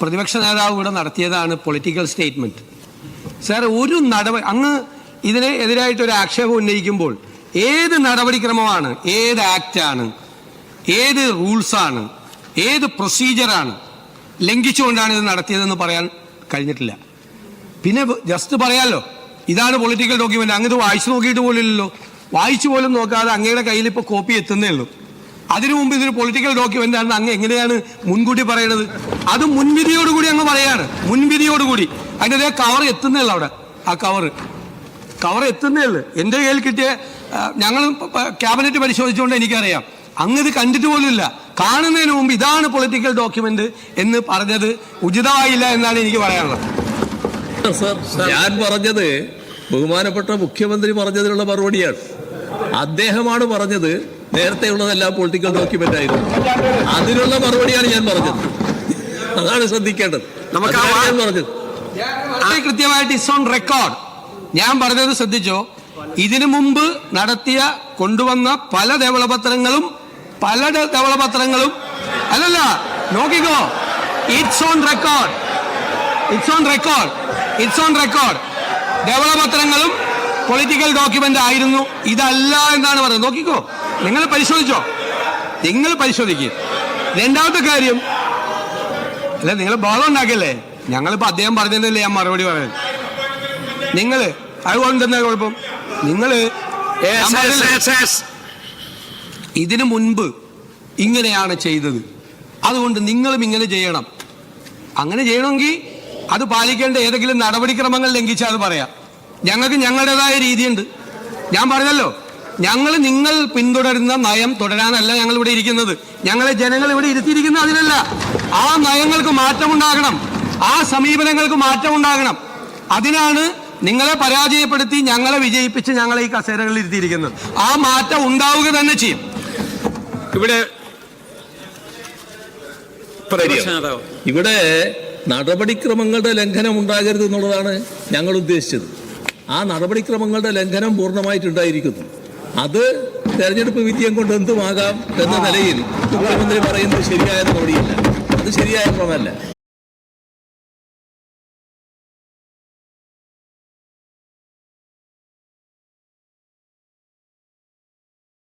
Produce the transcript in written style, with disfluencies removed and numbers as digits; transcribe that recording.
പ്രതിപക്ഷ നേതാവ് ഇവിടെ നടത്തിയതാണ് പൊളിറ്റിക്കൽ സ്റ്റേറ്റ്മെൻറ്റ്. സാർ, ഒരു നടപടി അങ്ങ് ഇതിന് എതിരായിട്ടൊരു ആക്ഷേപം ഉന്നയിക്കുമ്പോൾ ഏത് നടപടിക്രമമാണ്, ഏത് ആക്റ്റാണ്, ഏത് റൂൾസാണ്, ഏത് പ്രൊസീജിയറാണ് ലംഘിച്ചുകൊണ്ടാണ് ഇത് നടത്തിയതെന്ന് പറയാൻ കഴിഞ്ഞിട്ടില്ല. പിന്നെ ജസ്റ്റ് പറയാമല്ലോ, ഇതാണ് പൊളിറ്റിക്കൽ ഡോക്യുമെൻ്റ്, അങ്ങ് ഇത് വായിച്ചു നോക്കിയിട്ട് പോലില്ലല്ലോ. വായിച്ചു പോലും നോക്കാതെ അങ്ങയുടെ കയ്യിൽ ഇപ്പോൾ കോപ്പി എത്തുന്നേ ഉള്ളൂ. അതിനു മുമ്പ് ഇതൊരു പൊളിറ്റിക്കൽ ഡോക്യുമെൻ്റ് ആണെന്ന് അങ്ങ് എങ്ങനെയാണ് മുൻകൂട്ടി പറയുന്നത്? അത് മുൻവിധിയോടുകൂടി അങ്ങ് പറയാണ്, മുൻവിധിയോടുകൂടി. അതിൻ്റെ കവർ എത്തുന്നേ ഉള്ളൂ. അവിടെ ആ കവർ എത്തുന്നേ ഉള്ളൂ. എൻ്റെ കയ്യിൽ കിട്ടിയ, ഞങ്ങൾ ക്യാബിനറ്റ് പരിശോധിച്ചുകൊണ്ട് എനിക്കറിയാം, അങ്ങ് ഇത് കണ്ടിട്ട് പോലുമില്ല. കാണുന്നതിന് മുമ്പ് ഇതാണ് പൊളിറ്റിക്കൽ ഡോക്യുമെന്റ് എന്ന് പറഞ്ഞത് ഉചിതമായില്ല എന്നാണ് എനിക്ക് പറയാനുള്ളത്. ഞാൻ പറഞ്ഞത് ബഹുമാനപ്പെട്ട മുഖ്യമന്ത്രി പറഞ്ഞതിനുള്ള മറുപടിയാണ്. അദ്ദേഹമാണ് പറഞ്ഞത് നേരത്തെ ഉള്ളതെല്ലാം പൊളിറ്റിക്കൽ ഡോക്യുമെന്റ് ആയിരുന്നു. അതിനുള്ള മറുപടിയാണ് ഞാൻ പറഞ്ഞത്. അതാണ് ശ്രദ്ധിക്കേണ്ടത്. ഞാൻ പറഞ്ഞത് കൃത്യമായിട്ട് ഇസ് ഓൺ റെക്കോർഡ്. ഞാൻ പറഞ്ഞത് ശ്രദ്ധിച്ചോ? ഇതിനു മുമ്പ് കൊണ്ടുവന്ന പല ധവളപത്രങ്ങളും അല്ലല്ല, നോക്കിക്കോ, ഇറ്റ്സ് ഓൺ റെക്കോർഡ്. ധവളപത്രങ്ങളും പൊളിറ്റിക്കൽ ഡോക്യുമെന്റ് ആയിരുന്നു, ഇതല്ല എന്നാണ് പറയുന്നത്. നോക്കിക്കോ, നിങ്ങൾ പരിശോധിക്കുക. രണ്ടാമത്തെ കാര്യം, അല്ല, നിങ്ങൾ ബോധം ഉണ്ടാക്കിയല്ലേ? ഞങ്ങളിപ്പോ അദ്ദേഹം പറഞ്ഞതല്ലേ ഞാൻ മറുപടി പറയുന്നത്. നിങ്ങൾ അതുകൊണ്ട് എന്താ കുഴപ്പം? ഇതിനു മുൻപ് ഇങ്ങനെയാണ് ചെയ്തത്, അതുകൊണ്ട് നിങ്ങളും ഇങ്ങനെ ചെയ്യണം. അങ്ങനെ ചെയ്യണമെങ്കിൽ അത് പാലിക്കേണ്ട ഏതെങ്കിലും നടപടിക്രമങ്ങൾ ലംഘിച്ചാൽ അത് പറയാം. ഞങ്ങൾക്ക് ഞങ്ങളുടേതായ രീതിയുണ്ട്. ഞാൻ പറഞ്ഞല്ലോ, നിങ്ങൾ പിന്തുടരുന്ന നയം തുടരാനല്ല ഞങ്ങൾ ഇവിടെ ഇരിക്കുന്നത്. ഞങ്ങളെ ജനങ്ങൾ ഇവിടെ ഇരുത്തിയിരിക്കുന്നത് അതിനല്ല. ആ നയങ്ങൾക്ക് മാറ്റമുണ്ടാകണം, ആ സമീപനങ്ങൾക്ക് മാറ്റമുണ്ടാകണം. അതിനാണ് നിങ്ങളെ പരാജയപ്പെടുത്തി ഞങ്ങളെ വിജയിപ്പിച്ച് ഞങ്ങളെ ഈ കസേരകളിൽ ഇരുത്തിയിരിക്കുന്നത്. ആ മാറ്റം ഉണ്ടാവുക തന്നെ ചെയ്യും. ഇവിടെ നടപടിക്രമങ്ങളുടെ ലംഘനം ഉണ്ടാകരുത് എന്നുള്ളതാണ് ഞങ്ങൾ ഉദ്ദേശിച്ചത്. ആ നടപടിക്രമങ്ങളുടെ ലംഘനം പൂർണ്ണമായിട്ടുണ്ടായിരിക്കുന്നു. അത് തെരഞ്ഞെടുപ്പ് വിജയം കൊണ്ട് എന്തുമാകാം എന്ന നിലയിൽ മുഖ്യമന്ത്രി പറയുന്നത് ശരിയായ നടപടിയല്ല. അത് ശരിയായ ക്രമമല്ല.